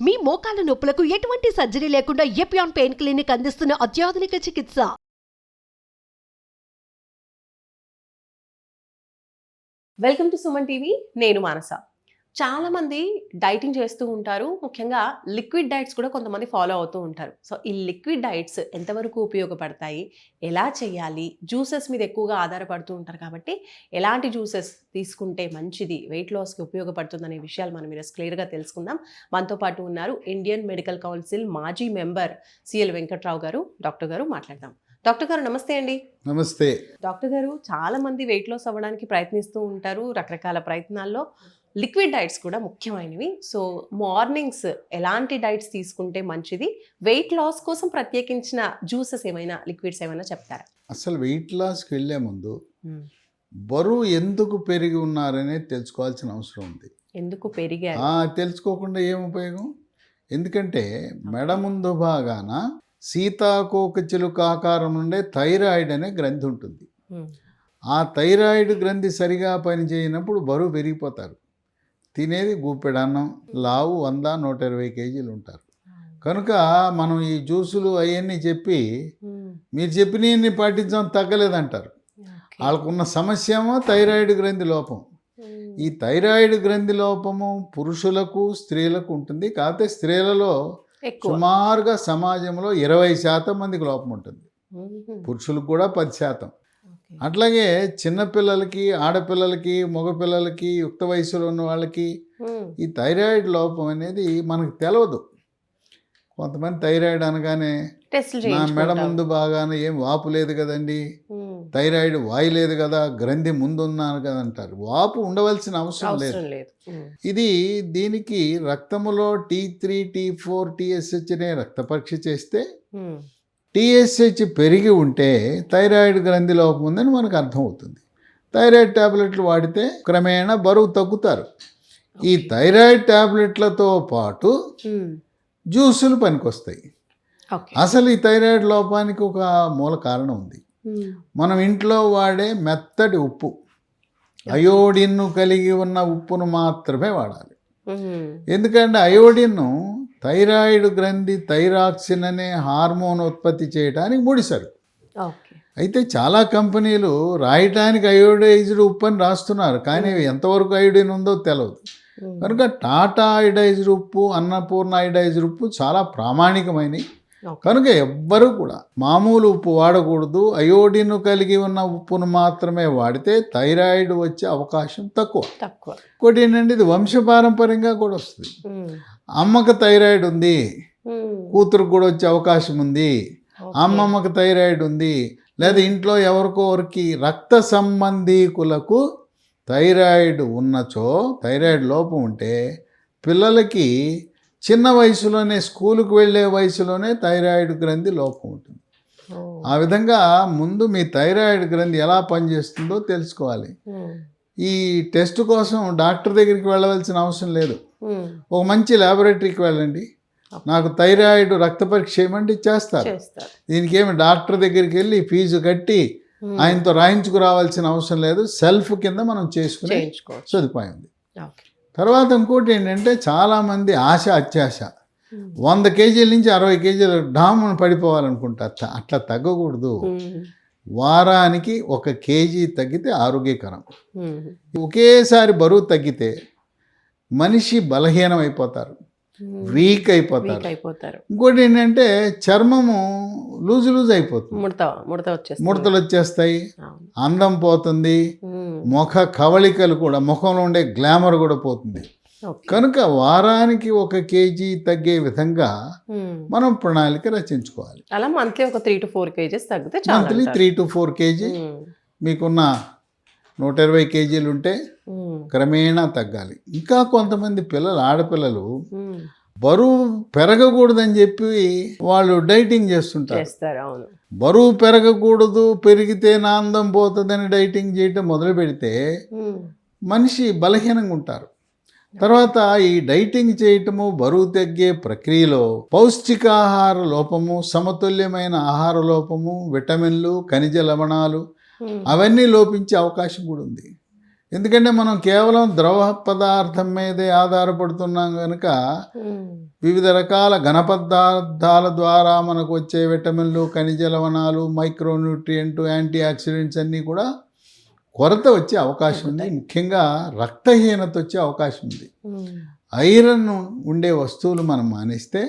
మీ మోకాల నొప్పులకు ఎటువంటి సర్జరీ లేకుండా ఎపియాన్ పెయిన్ క్లినిక్ అందిస్తున్న అత్యాధునిక చికిత్స. Welcome to Suman TV. నేను మానస. చాలా మంది డైటింగ్ చేస్తూ ఉంటారు, ముఖ్యంగా లిక్విడ్ డైట్స్ కూడా కొంతమంది ఫాలో అవుతూ ఉంటారు. సో ఈ లిక్విడ్ డైట్స్ ఎంతవరకు ఉపయోగపడతాయి, ఎలా చేయాలి, జ్యూసెస్ మీద ఎక్కువగా ఆధారపడుతూ ఉంటారు కాబట్టి ఎలాంటి జ్యూసెస్ తీసుకుంటే మంచిది, వెయిట్ లాస్కి ఉపయోగపడుతుంది అనే విషయాలు మనం ఈరోజు క్లియర్గా తెలుసుకుందాం. మనతో పాటు ఉన్నారు ఇండియన్ మెడికల్ కౌన్సిల్ మాజీ మెంబర్ సిఎల్ వెంకట్రావు గారు. డాక్టర్ గారు మాట్లాడదాం. డాక్టర్ గారు నమస్తే అండి. నమస్తే డాక్టర్ గారు, చాలా మంది వెయిట్ లాస్ అవ్వడానికి ప్రయత్నిస్తూ ఉంటారు. రకరకాల ప్రయత్నాల్లో లిక్విడ్ డైట్స్ కూడా ముఖ్యమైనవి. సో మార్నింగ్స్ ఎలాంటి డైట్స్ తీసుకుంటే మంచిది, వెయిట్ లాస్ కోసం ప్రత్యేకించిన జ్యూసెస్ ఏమైనా, లిక్విడ్స్ ఏమైనా చెప్తారా? అసలు వెయిట్ లాస్కి వెళ్ళే ముందు బరువు ఎందుకు పెరిగి ఉన్నారనేది తెలుసుకోవాల్సిన అవసరం ఉంది. ఎందుకు పెరిగారు? తెలుసుకోకుండా ఏం ఉపయోగం? ఎందుకంటే మెడ ముందు భాగాన సీతాకోక చిలుక ఆకారం నుండే థైరాయిడ్ అనే గ్రంథి ఉంటుంది. ఆ థైరాయిడ్ గ్రంథి సరిగా పనిచేయనప్పుడు బరువు పెరిగిపోతారు. తినేది గుప్పెడు అన్నం, లావు 100-120 కేజీలు ఉంటారు. కనుక మనం ఈ జ్యూసులు అవన్నీ చెప్పి మీరు చెప్పినవన్నీ పాటించడం తగ్గలేదంటారు. వాళ్ళకున్న సమస్య ఏమో థైరాయిడ్ గ్రంథి లోపం. ఈ థైరాయిడ్ గ్రంథి లోపము పురుషులకు స్త్రీలకు ఉంటుంది. కాకపోతే స్త్రీలలో సుమారుగా సమాజంలో 20% మందికి లోపం ఉంటుంది, పురుషులకు కూడా 10%. అట్లాగే చిన్నపిల్లలకి, ఆడపిల్లలకి, మగపిల్లలకి, యుక్త వయసులో ఉన్న వాళ్ళకి ఈ థైరాయిడ్ లోపం అనేది మనకు తెలియదు. కొంతమంది థైరాయిడ్ అనగానే నా మెడ ముందు బాగానే ఏం వాపు లేదు కదండి, థైరాయిడ్ వాయి లేదు కదా, గ్రంథి ముందు ఉన్నాను కదా అంటారు. వాపు ఉండవలసిన అవసరం లేదు. ఇది దీనికి రక్తములో T3, T4, TSH అనే రక్త పరీక్ష చేస్తే TSH పెరిగి ఉంటే థైరాయిడ్ గ్రంథి లోపం ఉందని మనకు అర్థమవుతుంది. థైరాయిడ్ ట్యాబ్లెట్లు వాడితే క్రమేణా బరువు తగ్గుతారు. ఈ థైరాయిడ్ ట్యాబ్లెట్లతో పాటు జ్యూసులు పనికొస్తాయి. అసలు ఈ థైరాయిడ్ లోపానికి ఒక మూల కారణం ఉంది. మనం ఇంట్లో వాడే మెత్తటి ఉప్పు, అయోడిన్ను కలిగి ఉన్న ఉప్పును మాత్రమే వాడాలి. ఎందుకంటే అయోడిన్ను థైరాయిడ్ గ్రంథి థైరాక్సిన్ అనే హార్మోన్ ఉత్పత్తి చేయడానికి ముడిసరు. అయితే చాలా కంపెనీలు రాయటానికి అయోడైజ్డ్ ఉప్పు అని రాస్తున్నారు, కానీ ఎంతవరకు అయోడిన్ ఉందో తెలియదు. కనుక టాటా అయోడైజ్డ్ ఉప్పు, అన్నపూర్ణ అయోడైజ్డ్ ఉప్పు చాలా ప్రామాణికమైనవి. కనుక ఎవ్వరూ కూడా మామూలు ఉప్పు వాడకూడదు. అయోడిన్ కలిగి ఉన్న ఉప్పును మాత్రమే వాడితే థైరాయిడ్ వచ్చే అవకాశం తక్కువ. ఇంకోటి ఏంటంటే ఇది వంశపారంపర్యంగా కూడా వస్తుంది. అమ్మకు థైరాయిడ్ ఉంది, కూతురుకు కూడా వచ్చే అవకాశం ఉంది. అమ్మమ్మకు థైరాయిడ్ ఉంది, లేదా ఇంట్లో ఎవరికొరికి రక్త సంబంధీకులకు థైరాయిడ్ ఉన్నచో, థైరాయిడ్ లోపం ఉంటే పిల్లలకి చిన్న వయసులోనే, స్కూలుకు వెళ్ళే వయసులోనే థైరాయిడ్ గ్రంథి లోపం ఉంటుంది. ఆ విధంగా ముందు మీ థైరాయిడ్ గ్రంథి ఎలా పనిచేస్తుందో తెలుసుకోవాలి. ఈ టెస్ట్ కోసం డాక్టర్ దగ్గరికి వెళ్ళవలసిన అవసరం లేదు. ఒక మంచి ల్యాబొరేటరీకి వెళ్ళండి, నాకు థైరాయిడ్ రక్త పరీక్ష చేయమంటే చేస్తారు. దీనికి ఏమి డాక్టర్ దగ్గరికి వెళ్ళి ఫీజు కట్టి ఆయనతో రాయించుకురావాల్సిన అవసరం లేదు. సెల్ఫ్ కింద మనం చేసుకునే సదుపాయం ఉంది. తర్వాత ఇంకోటి ఏంటంటే చాలామంది ఆశ, అత్యాశ 100 కేజీల నుంచి 60 కేజీలు డామును పడిపోవాలనుకుంటారు. అట్లా తగ్గకూడదు. వారానికి 1 కేజీ తగ్గితే ఆరోగ్యకరం. ఒకేసారి బరువు తగ్గితే మనిషి బలహీనం అయిపోతారు, వీక్ అయిపోతారు. ఇంకోటి ఏంటంటే చర్మము లూజ్ అయిపోతుంది, ముడతలు వచ్చేస్తాయి, అందం పోతుంది, ముఖ కవళికలు కూడా, ముఖంలో ఉండే గ్లామర్ కూడా పోతుంది. కనుక వారానికి 1 కేజీ తగ్గే విధంగా మనం ప్రణాళిక రచించుకోవాలి. అలా మంత్లీ ఒక 3 to 4 కేజీస్ తగ్గితే, మంత్లీ 3 to 4 కేజీ. మీకున్న 120 కేజీలు ఉంటే క్రమేణా తగ్గాలి. ఇంకా కొంతమంది ఆడపిల్లలు బరువు పెరగకూడదని చెప్పి వాళ్ళు డైటింగ్ చేస్తుంటారు. బరువు పెరగకూడదు, పెరిగితే నా అందం పోతుందని డైటింగ్ చేయటం మొదలు పెడితే మనిషి బలహీనంగా ఉంటారు. తర్వాత ఈ డైటింగ్ చేయటము, బరువు తగ్గే ప్రక్రియలో పౌష్టికాహార లోపము, సమతుల్యమైన ఆహార లోపము, విటమిన్లు, ఖనిజ లవణాలు అవన్నీ లోపించే అవకాశం కూడా ఉంది. ఎందుకంటే మనం కేవలం ద్రవ పదార్థం మీదే ఆధారపడుతున్నాం కనుక వివిధ రకాల ఘన పదార్థాల ద్వారా మనకు వచ్చే విటమిన్లు, ఖనిజ లవణాలు, మైక్రోన్యూట్రియంట్, యాంటీ ఆక్సిడెంట్స్ అన్నీ కూడా కొరత వచ్చే అవకాశం ఉంది. ముఖ్యంగా రక్తహీనత వచ్చే అవకాశం ఉంది. ఐరన్ ఉండే వస్తువులు మనం మానేస్తే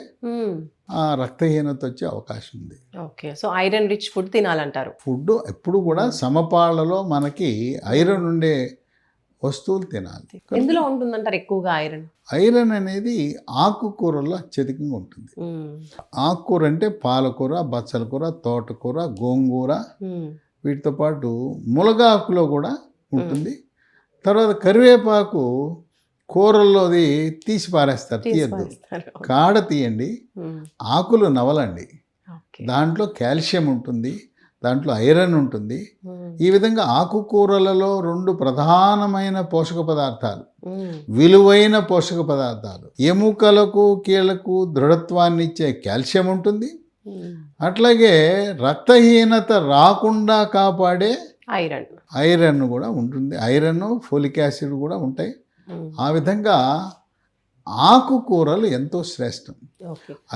ఆ రక్తహీనత వచ్చే అవకాశం ఉంది. Okay, so iron rich food తినాలంటారు. ఫుడ్ ఎప్పుడు కూడా సమపాళ్లలో మనకి ఐరన్ ఉండే వస్తువులు తినాలి. ఎందులో ఉంటుందంటారు ఎక్కువగా ఐరన్? ఐరన్ అనేది ఆకుకూరల్లో అత్యధికంగా ఉంటుంది. ఆకుకూర అంటే పాలకూర, బచ్చల కూర, తోటకూర, గోంగూర, వీటితో పాటు మునగాకులో కూడా ఉంటుంది. తర్వాత కరివేపాకు కూరల్లోది తీసి పారేస్తారు, తీయద్దు, కాడ తీయండి, ఆకులు నవలండి. దాంట్లో కాల్షియం ఉంటుంది, దాంట్లో ఐరన్ ఉంటుంది. ఈ విధంగా ఆకుకూరలలో 2 ప్రధానమైన పోషక పదార్థాలు, విలువైన పోషక పదార్థాలు. ఎముకలకు, కీళ్లకు దృఢత్వాన్ని ఇచ్చే కాల్షియం ఉంటుంది. అట్లాగే రక్తహీనత రాకుండా కాపాడే ఐరన్ కూడా ఉంటుంది. ఐరన్, ఫోలిక్ యాసిడ్ కూడా ఉంటాయి. ఆ విధంగా ఆకుకూరలు ఎంతో శ్రేష్టం.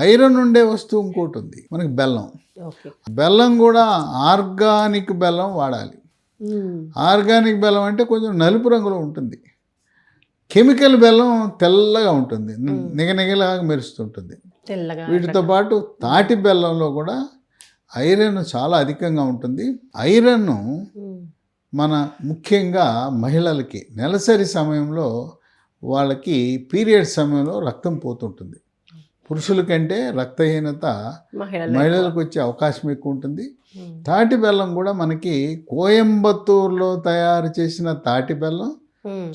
ఐరన్ ఉండే వస్తువు ఇంకోటి ఉంది మనకి, బెల్లం. బెల్లం కూడా ఆర్గానిక్ బెల్లం వాడాలి. ఆర్గానిక్ బెల్లం అంటే కొంచెం నలుపు రంగులో ఉంటుంది. కెమికల్ బెల్లం తెల్లగా ఉంటుంది, నిగనిగలాగా మెరుస్తుంటుంది. వీటితో పాటు తాటి బెల్లంలో కూడా ఐరన్ చాలా అధికంగా ఉంటుంది. ఐరన్ మన ముఖ్యంగా మహిళలకి నెలసరి సమయంలో, వాళ్ళకి పీరియడ్ సమయంలో రక్తం పోతుంటుంది. పురుషుల కంటే రక్తహీనత మహిళలకు వచ్చే అవకాశం ఎక్కువ ఉంటుంది. తాటి బెల్లం కూడా మనకి కోయంబత్తూరులో తయారు చేసిన తాటి బెల్లం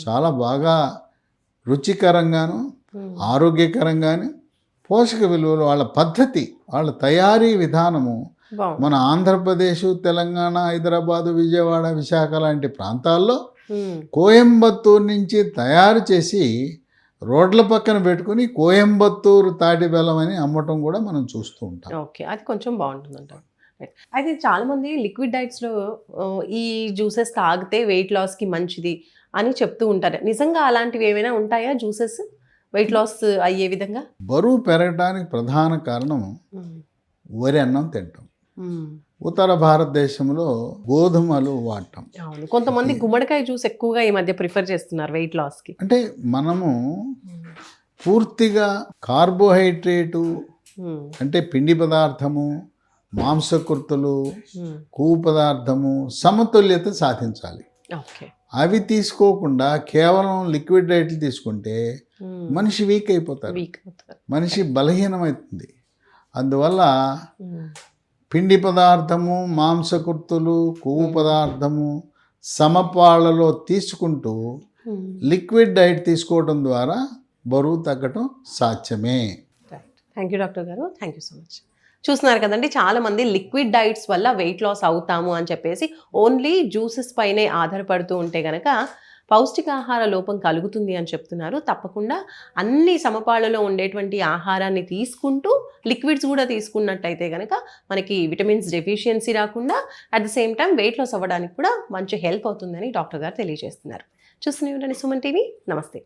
చాలా బాగా రుచికరంగాను, ఆరోగ్యకరంగాను, పోషక విలువలు, వాళ్ళ పద్ధతి, వాళ్ళ తయారీ విధానము మన ఆంధ్రప్రదేశ్, తెలంగాణ, హైదరాబాదు, విజయవాడ, విశాఖ లాంటి ప్రాంతాల్లో కోయంబత్తూరు నుంచి తయారు చేసి రోడ్ల పక్కన పెట్టుకుని కోయంబత్తూరు తాటి బెల్లం అని అమ్మటం కూడా మనం చూస్తూ ఉంటాం. ఓకే, అది కొంచెం బాగుంటుందంట. అయితే చాలామంది లిక్విడ్ డైట్స్లో ఈ జ్యూసెస్ తాగితే వెయిట్ లాస్కి మంచిది అని చెప్తూ ఉంటారు. నిజంగా అలాంటివి ఏమైనా ఉంటాయా జ్యూసెస్ వెయిట్ లాస్ అయ్యే విధంగా? బరువు పెరగడానికి ప్రధాన కారణం వరి అన్నం తింటాం. ఉత్తర భారతదేశంలో గోధుమలు వాడటం. కొంతమంది గుమ్మడికాయ జ్యూస్ ఎక్కువగా ఈ మధ్య ప్రిఫర్ చేస్తున్నారు వెయిట్ లాస్కి. అంటే మనము పూర్తిగా కార్బోహైడ్రేటు అంటే పిండి పదార్థము, మాంసకృతులు, కొవ్వు పదార్థము సమతుల్యత సాధించాలి. అవి తీసుకోకుండా కేవలం లిక్విడ్ డైట్లు తీసుకుంటే మనిషి వీక్ అయిపోతారు, మనిషి బలహీనమవుతుంది. అందువల్ల పిండి పదార్థము, మాంసకృతులు, కొవ్వు పదార్థము సమపాళ్లలో తీసుకుంటూ లిక్విడ్ డైట్ తీసుకోవడం ద్వారా బరువు తగ్గటం సాధ్యమే. థ్యాంక్ యూ డాక్టర్ గారు, థ్యాంక్ యూ సో మచ్. చూస్తున్నారు కదండి, చాలామంది లిక్విడ్ డైట్స్ వల్ల వెయిట్ లాస్ అవుతాము అని చెప్పేసి ఓన్లీ జ్యూసెస్ పైనే ఆధారపడుతూ ఉంటే కనుక పౌష్టికాహార లోపం కలుగుతుంది అని చెప్తున్నారు. తప్పకుండా అన్ని సమపాళ్లలో ఉండేటువంటి ఆహారాన్ని తీసుకుంటూ లిక్విడ్స్ కూడా తీసుకున్నట్టయితే కనుక మనకి విటమిన్స్ డెఫిషియన్సీ రాకుండా at the same time weight loss అవ్వడానికి కూడా మంచి హెల్ప్ అవుతుందని డాక్టర్ గారు తెలియజేస్తున్నారు. చూస్తూనే ఉండండి సుమన్ టీవీ. నమస్తే.